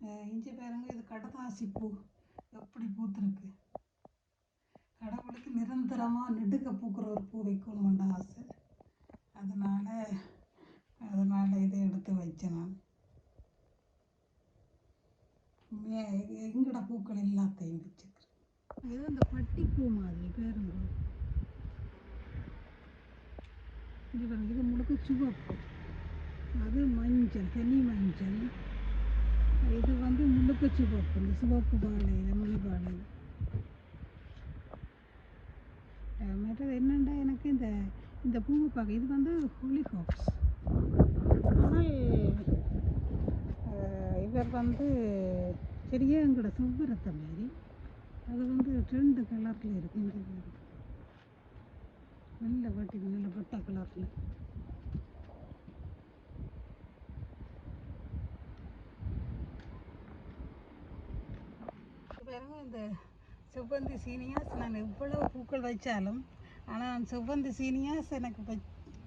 இஞ்சி பாருங்க, இது கடதாசி பூ எப்படி பூத்துருக்கு. கடவுளுக்கு நிரந்தரமாக நெடுக்க பூக்கிற ஒரு பூ வைக்கணும்னு ஆசை. அதனால் இதை எடுத்து வச்சேன் நான். எங்கட பூக்கள் எல்லாத்தையும் வச்சுக்கிறேன். இது இந்த பட்டிப்பூ மாதிரி பேருங்க. இது பாருங்க, இது முழுக்க சிவப்பு, அது மஞ்சள், தனி மஞ்சள். இது முழுக்க சிவப்பு, இந்த சிவப்பு பாலையில் மணி பாலையில். மற்றது என்னென்னா எனக்கு இந்த பூவை பார்க்க இது ஹோலிஹாப்ஸ். ஆனால் இவர் சரியா எங்களோட செவ்வரத்தை மாரி அது 2 கலரில் இருக்குது. இங்கே நல்ல வாட்டி நல்ல பட்டா கலரில். பாருங்க, இந்த செவ்வந்தி சீனியாஸ் நான் எவ்வளவு பூக்கள் வச்சாலும், ஆனால் நான் செவ்வந்தி சீனியாஸ் எனக்கு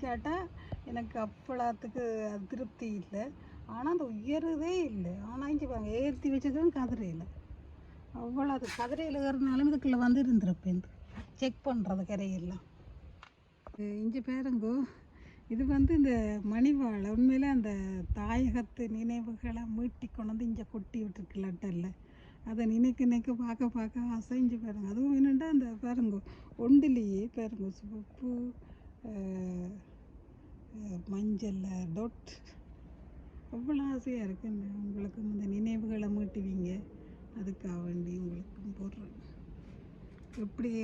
கேட்டால் எனக்கு அப்பளத்துக்கு திருப்தி இல்லை. ஆனால் அந்த உயரதே இல்லை. ஆனால் இங்கே பாருங்க, ஏற்றி வச்சுக்கிறேன் கதிரையில். அவ்வளோ அது கதிரையில் ஏறினாலும் இதுக்குள்ளே இருந்திருப்பேன் செக் பண்ணுறது கரையெல்லாம். இங்கே பாருங்கோ, இது இந்த மணிவாழை உண்மையிலே அந்த தாயகத்து நினைவுகளை மீட்டி கொண்டு இங்கே கொட்டி விட்டுருக்கு லட்டல்ல. அதை நினைக்க பார்க்க அசைஞ்சு பாருங்க. அதுவும் என்னென்னா அந்த பாருங்க, ஒண்டிலேயே பாருங்க, சிவப்பு மஞ்சள் டொட். அவ்வளோ ஆசையாக இருக்குங்க. உங்களுக்கு இந்த நினைவுகளை மீட்டுவீங்க, அதுக்காக வேண்டி உங்களுக்கும் போடுறேன்.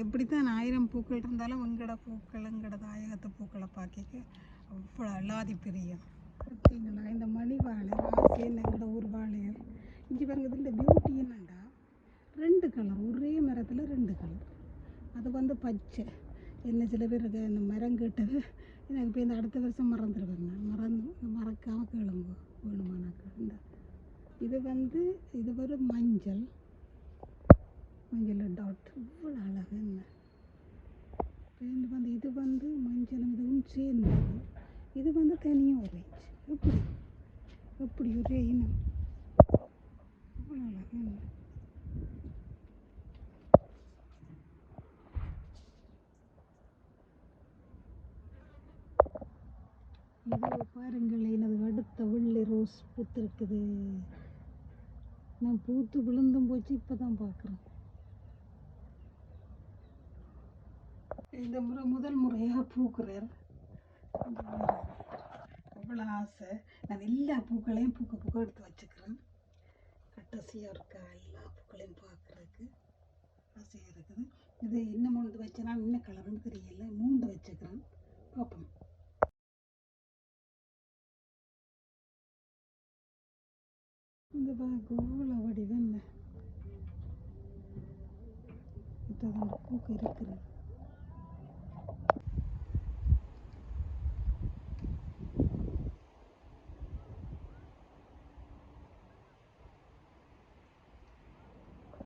எப்படித்தான் 1000 பூக்கள் இருந்தாலும் எங்கட பூக்கள், எங்கட தாயகத்து பூக்களை பார்க்க அவ்வளோ அல்லாதி பிரியம். பார்த்தீங்களா, இந்த மணி வாழை எங்கட ஊர் வாழையம். இங்கே பாருங்க, இந்த பியூட்டி என்னண்டா 2 கலர், ஒரே மரத்தில் 2 கலர். அது பச்சை. என்ன சில பேர் இந்த மரம் கேட்டது எனக்கு இப்போ இந்த அடுத்த வருஷம் மறந்துடுவேங்க. மறக்காமல் கேளுங்க வேணுமானாக்கா. இது ஒரு மஞ்சள் டாட். இவ்வளோ அழகு என்ன. இது மஞ்சளும் இதுவும் சேர்ந்தது. இது தனியாக ஆரஞ்சு. எப்படி ஒரே இனம். இவ்வளோ அழகு என்ன. இது பாருங்கள், எனது அடுத்த வெள்ளை ரோஸ் பூத்திருக்குது. நான் பூத்து விழுந்தும் போச்சு, இப்போ தான் பார்க்குறேன். இந்த முறை முதல் முறையாக பூக்குறார். அவ்வளோ ஆசை. நான் எல்லா பூக்களையும் பூக்க எடுத்து வச்சுக்கிறேன். கட்டசியாக இருக்கா எல்லா பூக்களையும் பார்க்குறதுக்கு ஆசையாக இருக்குது. இது இன்னும் 3 வச்சேன்னா இன்னும் கலருன்னு தெரியல. 3 வச்சுக்கிறேன், பார்ப்போம். இந்த கோல வடிவம் பூக்கு இருக்குது.